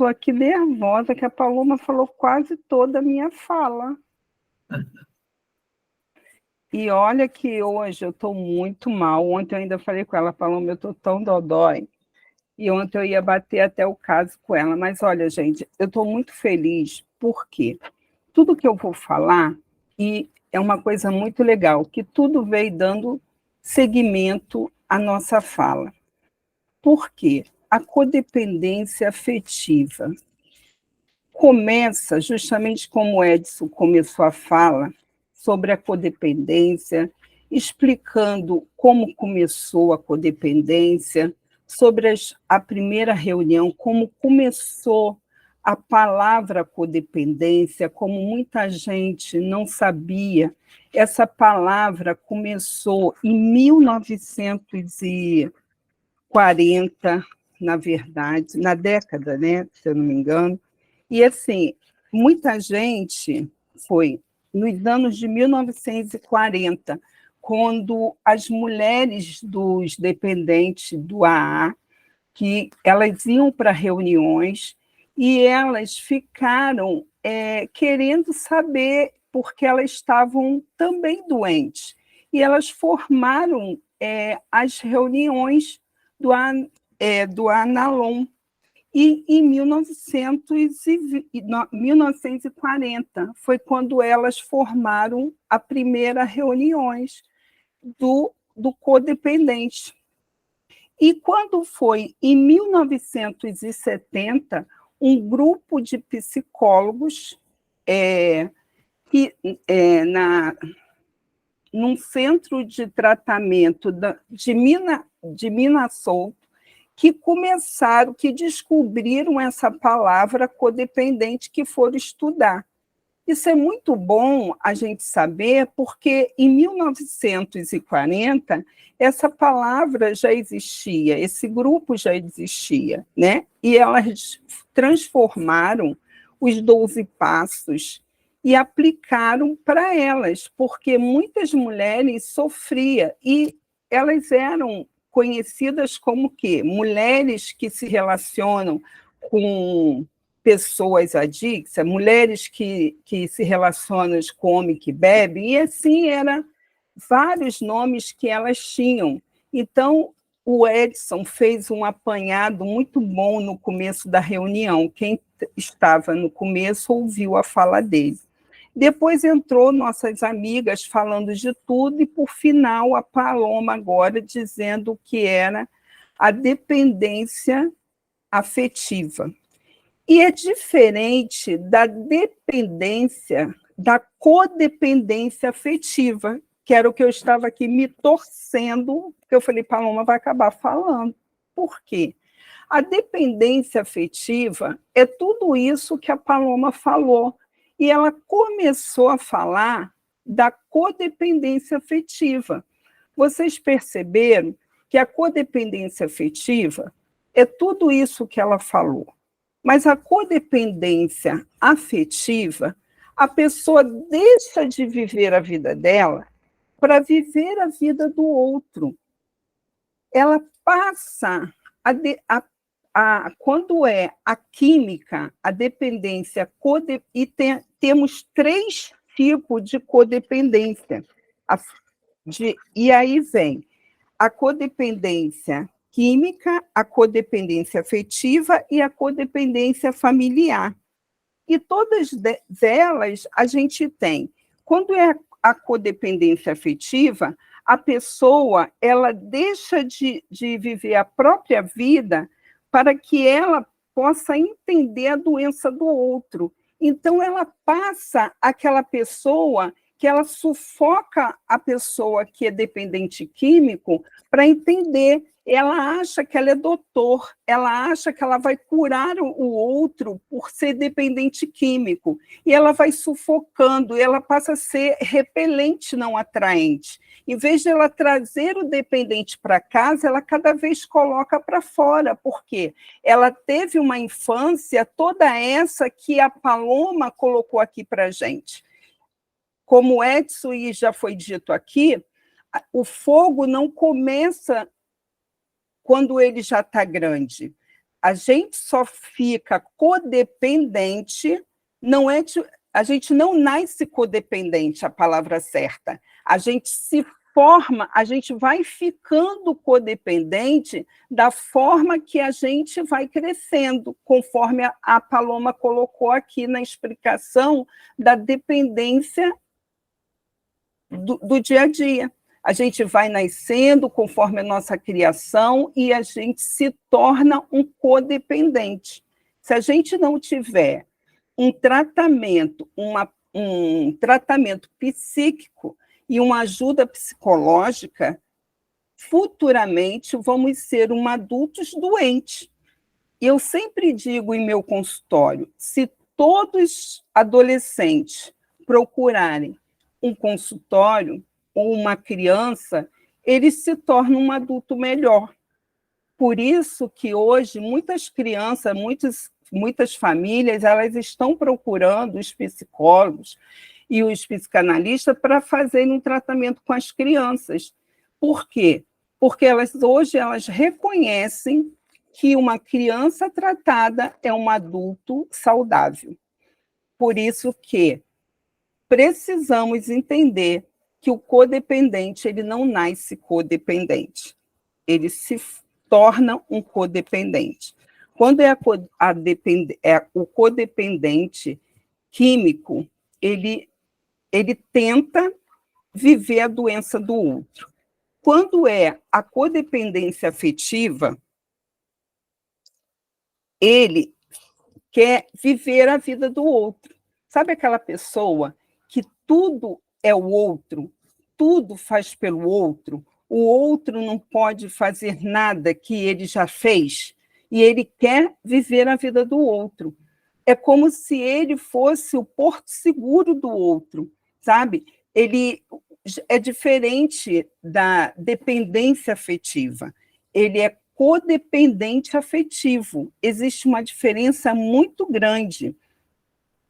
Estou aqui nervosa, que a Paloma falou quase toda a minha fala. E olha que hoje eu estou muito mal. Ontem eu ainda falei com ela, Paloma, eu estou tão dodói. E ontem eu ia bater até o caso com ela. Mas olha, gente, eu estou muito feliz, porque tudo que eu vou falar, e é uma coisa muito legal, que tudo veio dando seguimento à nossa fala. Por quê? A codependência afetiva começa justamente como o Edson começou a fala, sobre a codependência, explicando como começou a codependência, sobre a primeira reunião, como começou a palavra codependência, como muita gente não sabia. Essa palavra começou em 1940, na verdade, na década, né, se eu não me engano. E, assim, muita gente foi nos anos de 1940, quando as mulheres dos dependentes do AA, que elas iam para reuniões e elas ficaram querendo saber, porque elas estavam também doentes. E elas formaram as reuniões do Analon, e em 1940 foi quando elas formaram a primeira reuniões do codependente. E quando foi em 1970, um grupo de psicólogos num centro de tratamento de Minnesota, que descobriram essa palavra codependente, que foram estudar. Isso é muito bom a gente saber, porque em 1940 essa palavra já existia, esse grupo já existia, né? E elas transformaram os 12 passos e aplicaram para elas, porque muitas mulheres sofriam, e elas eram conhecidas como quê? Mulheres que se relacionam com pessoas adictas, mulheres que se relacionam com homem que bebe, e assim eram vários nomes que elas tinham. Então, o Edson fez um apanhado muito bom no começo da reunião. Quem estava no começo ouviu a fala dele. Depois entrou nossas amigas falando de tudo, e, por final, a Paloma agora dizendo que era a dependência afetiva. E é diferente da dependência, da codependência afetiva, que era o que eu estava aqui me torcendo, porque eu falei, Paloma vai acabar falando. Por quê? A dependência afetiva é tudo isso que a Paloma falou. E ela começou a falar da codependência afetiva. Vocês perceberam que a codependência afetiva é tudo isso que ela falou. Mas a codependência afetiva, a pessoa deixa de viver a vida dela para viver a vida do outro. Ela passa quando é a química, a dependência, e temos 3 tipos de codependência. E aí vem a codependência química, a codependência afetiva e a codependência familiar. E todas elas a gente tem. Quando é a codependência afetiva, a pessoa ela deixa de viver a própria vida para que ela possa entender a doença do outro. Então, ela passa aquela pessoa que ela sufoca a pessoa que é dependente químico para entender. Ela acha que ela é doutor, ela acha que ela vai curar o outro por ser dependente químico, e ela vai sufocando, e ela passa a ser repelente, não atraente. Em vez de ela trazer o dependente para casa, ela cada vez coloca para fora, porque ela teve uma infância toda essa que a Paloma colocou aqui para a gente. Como o Edson e já foi dito aqui, o fogo não começa quando ele já está grande. a gente só fica codependente, não é a gente não nasce codependente, a palavra certa. A gente se forma, a gente vai ficando codependente da forma que a gente vai crescendo, conforme a Paloma colocou aqui na explicação da dependência do dia a dia. A gente vai nascendo conforme a nossa criação e a gente se torna um codependente. Se a gente não tiver um tratamento psíquico e uma ajuda psicológica, futuramente vamos ser adultos doentes. Eu sempre digo em meu consultório, se todos adolescentes procurarem um consultório ou uma criança, eles se tornam um adulto melhor. Por isso que hoje muitas crianças, muitas famílias, elas estão procurando os psicólogos e os psicanalistas para fazerem um tratamento com as crianças. Por quê? Porque hoje elas reconhecem que uma criança tratada é um adulto saudável. Por isso que precisamos entender que o codependente ele não nasce codependente, ele se torna um codependente. Quando o codependente químico, ele tenta viver a doença do outro. Quando é a codependência afetiva, ele quer viver a vida do outro. Sabe aquela pessoa que tudo é o outro, tudo faz pelo outro, o outro não pode fazer nada que ele já fez, e ele quer viver a vida do outro. É como se ele fosse o porto seguro do outro, sabe? Ele é diferente da dependência afetiva. Ele é codependente afetivo. Existe uma diferença muito grande.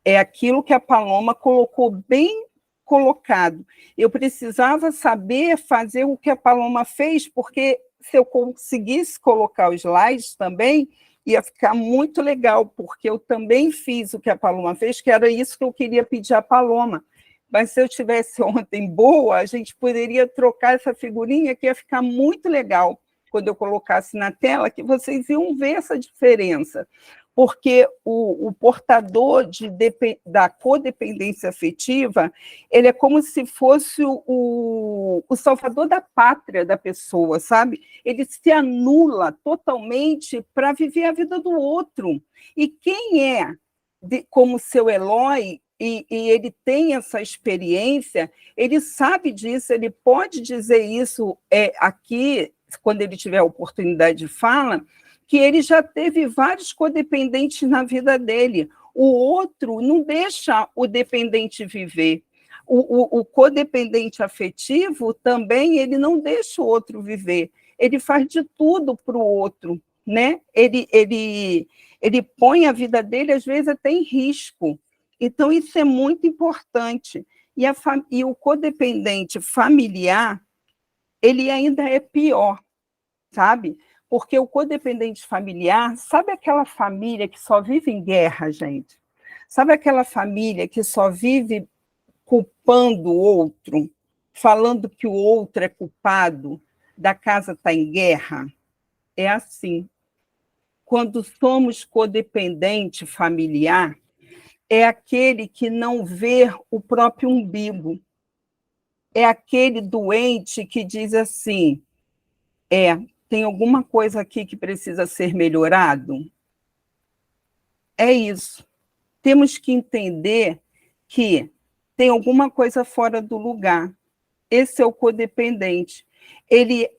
É aquilo que a Paloma colocou bem colocado. Eu precisava saber fazer o que a Paloma fez, porque se eu conseguisse colocar os slides também, ia ficar muito legal, porque eu também fiz o que a Paloma fez, que era isso que eu queria pedir à Paloma. Mas se eu tivesse ontem boa, a gente poderia trocar essa figurinha, que ia ficar muito legal quando eu colocasse na tela, que vocês iam ver essa diferença. Porque o portador da codependência afetiva, ele é como se fosse o salvador da pátria da pessoa, sabe? Ele se anula totalmente para viver a vida do outro. E quem é como seu Eloy, e ele tem essa experiência, ele sabe disso, ele pode dizer isso aqui, quando ele tiver a oportunidade de fala, que ele já teve vários codependentes na vida dele. O outro não deixa o dependente viver. O codependente afetivo também, ele não deixa o outro viver. Ele faz de tudo para o outro, né? Ele põe a vida dele, às vezes, até em risco. Então, isso é muito importante. E o codependente familiar, ele ainda é pior, sabe? Porque o codependente familiar, sabe aquela família que só vive em guerra, gente? Sabe aquela família que só vive culpando o outro, falando que o outro é culpado, da casa está em guerra? É assim. Quando somos codependente familiar, é aquele que não vê o próprio umbigo. É aquele doente que diz assim, tem alguma coisa aqui que precisa ser melhorado? É isso. Temos que entender que tem alguma coisa fora do lugar. Esse é o codependente. Ele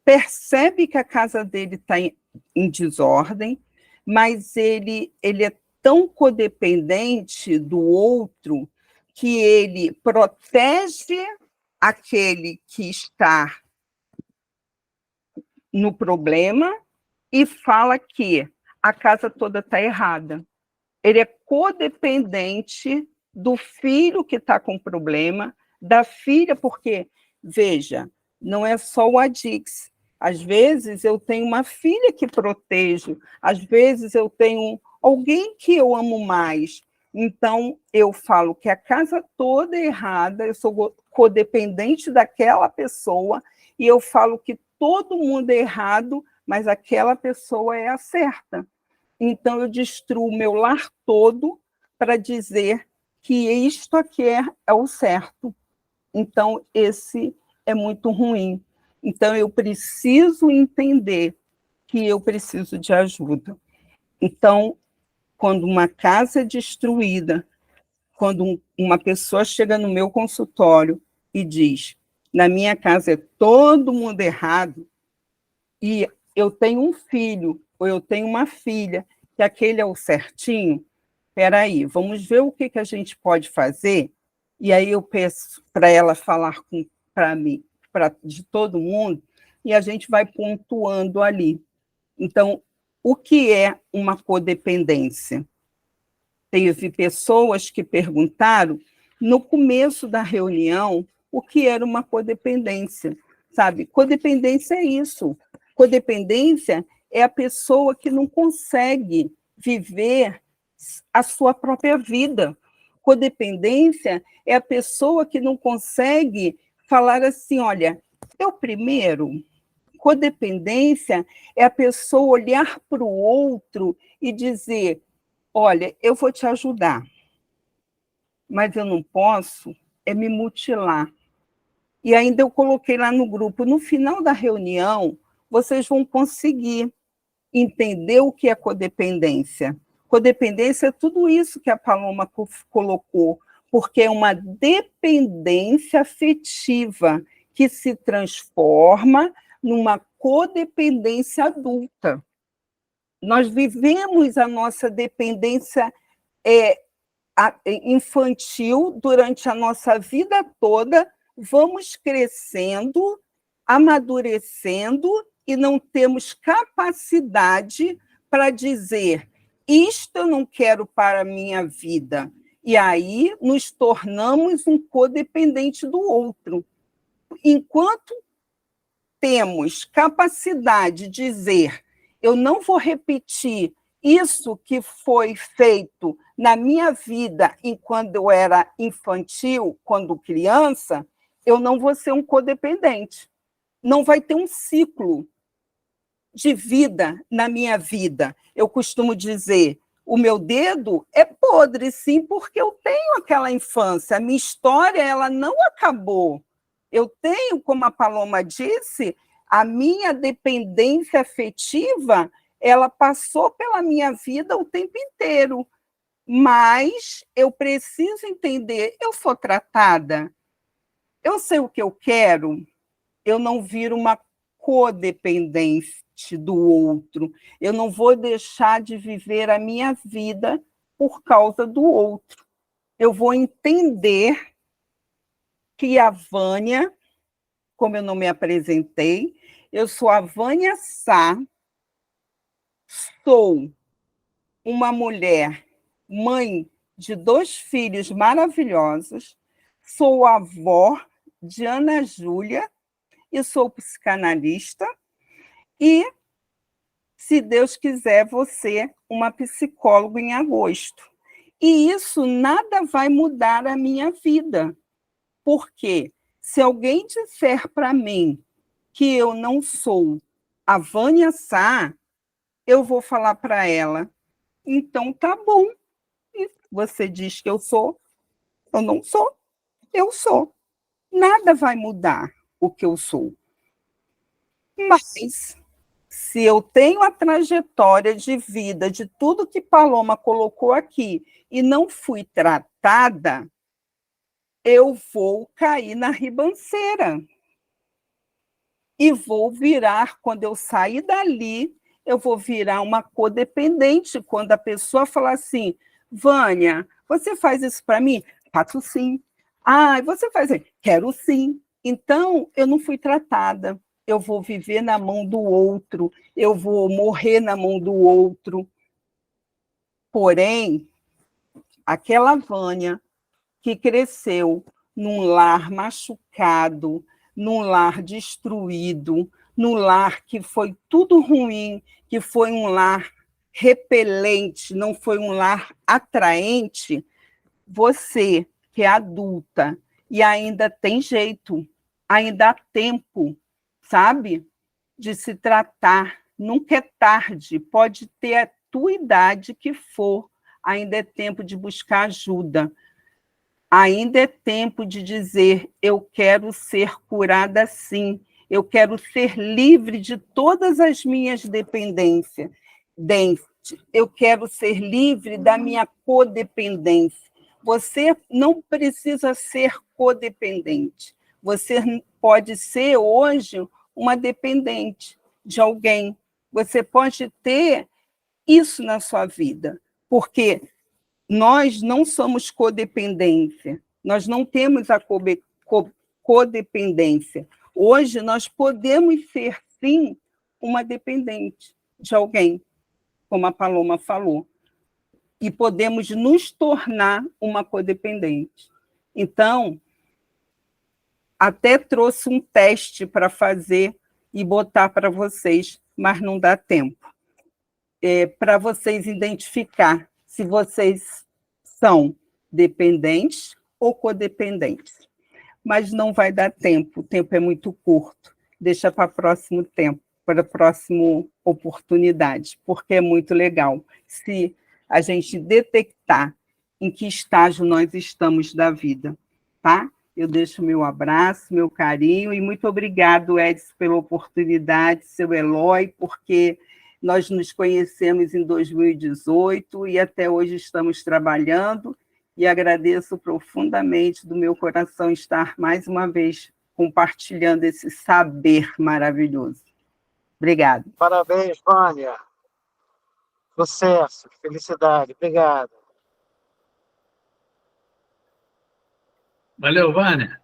percebe que a casa dele está em desordem, mas ele é tão codependente do outro que ele protege aquele que está no problema e fala que a casa toda está errada. Ele é codependente do filho que está com problema, da filha, porque, veja, não é só o Adix. Às vezes eu tenho uma filha que protejo, às vezes eu tenho alguém que eu amo mais. Então, eu falo que a casa toda é errada, eu sou codependente daquela pessoa, e eu falo que todo mundo é errado, mas aquela pessoa é a certa. Então, eu destruo o meu lar todo para dizer que isto aqui é o certo. Então, esse é muito ruim. Então, eu preciso entender que eu preciso de ajuda. Então, quando uma casa é destruída, quando uma pessoa chega no meu consultório e diz: na minha casa é todo mundo errado, e eu tenho um filho, ou eu tenho uma filha, que aquele é o certinho, espera aí, vamos ver o que a gente pode fazer. E aí eu peço para ela falar para mim, de todo mundo, e a gente vai pontuando ali. Então, o que é uma codependência? Teve pessoas que perguntaram, no começo da reunião, o que era uma codependência. Sabe, codependência é isso. Codependência é a pessoa que não consegue viver a sua própria vida. Codependência é a pessoa que não consegue falar assim, olha, eu primeiro. Codependência é a pessoa olhar para o outro e dizer, olha, eu vou te ajudar, mas eu não posso me mutilar. E ainda eu coloquei lá no grupo, no final da reunião, vocês vão conseguir entender o que é codependência. Codependência é tudo isso que a Paloma colocou, porque é uma dependência afetiva que se transforma numa codependência adulta. Nós vivemos a nossa dependência infantil durante a nossa vida toda, vamos crescendo, amadurecendo e não temos capacidade para dizer isto eu não quero para a minha vida. E aí nos tornamos um codependente do outro. Enquanto temos capacidade de dizer eu não vou repetir isso que foi feito na minha vida enquanto eu era infantil, quando criança, eu não vou ser um codependente. Não vai ter um ciclo de vida na minha vida. Eu costumo dizer, o meu dedo é podre, sim, porque eu tenho aquela infância. A minha história ela não acabou. Eu tenho, como a Paloma disse, a minha dependência afetiva, ela passou pela minha vida o tempo inteiro. Mas eu preciso entender, eu sou tratada, eu sei o que eu quero, eu não viro uma codependente do outro, eu não vou deixar de viver a minha vida por causa do outro. Eu vou entender que a Vânia, como eu não me apresentei, eu sou a Vânia Sá, sou uma mulher, mãe de 2 filhos maravilhosos, sou avó de Ana Júlia e sou psicanalista e, se Deus quiser, vou ser uma psicóloga em agosto. E isso nada vai mudar a minha vida, porque se alguém disser para mim que eu não sou a Vânia Sá, eu vou falar para ela, então tá bom, você diz que eu sou, eu não sou, eu sou. Nada vai mudar o que eu sou. Mas, se eu tenho a trajetória de vida de tudo que Paloma colocou aqui e não fui tratada, eu vou cair na ribanceira. E vou virar, quando eu sair dali, eu vou virar uma codependente. Quando a pessoa falar assim, Vânia, você faz isso para mim? Faço sim. Ah, você faz isso? Quero sim. Então, eu não fui tratada. Eu vou viver na mão do outro, eu vou morrer na mão do outro. Porém, aquela Vânia que cresceu num lar machucado, num lar destruído, no lar que foi tudo ruim, que foi um lar repelente, não foi um lar atraente, você que é adulta e ainda tem jeito, ainda há tempo, sabe, de se tratar. Nunca é tarde, pode ter a tua idade que for, ainda é tempo de buscar ajuda. Ainda é tempo de dizer: eu quero ser curada sim, eu quero ser livre de todas as minhas dependências, eu quero ser livre da minha codependência. Você não precisa ser codependente, você pode ser hoje uma dependente de alguém, você pode ter isso na sua vida, porque nós não somos codependência, nós não temos a codependência. Hoje, nós podemos ser, sim, uma dependente de alguém, como a Paloma falou, e podemos nos tornar uma codependente. Então, até trouxe um teste para fazer e botar para vocês, mas não dá tempo. Para vocês identificar se vocês são dependentes ou codependentes. Mas não vai dar tempo, o tempo é muito curto. Deixa para próximo tempo, para a próxima oportunidade, porque é muito legal. Se a gente detectar em que estágio nós estamos da vida, tá? Eu deixo meu abraço, meu carinho, e muito obrigado, Edson, pela oportunidade, seu Eloy, porque nós nos conhecemos em 2018 e até hoje estamos trabalhando, e agradeço profundamente do meu coração estar mais uma vez compartilhando esse saber maravilhoso. Obrigada. Parabéns, Vânia. Sucesso, felicidade. Obrigado. Valeu, Vânia.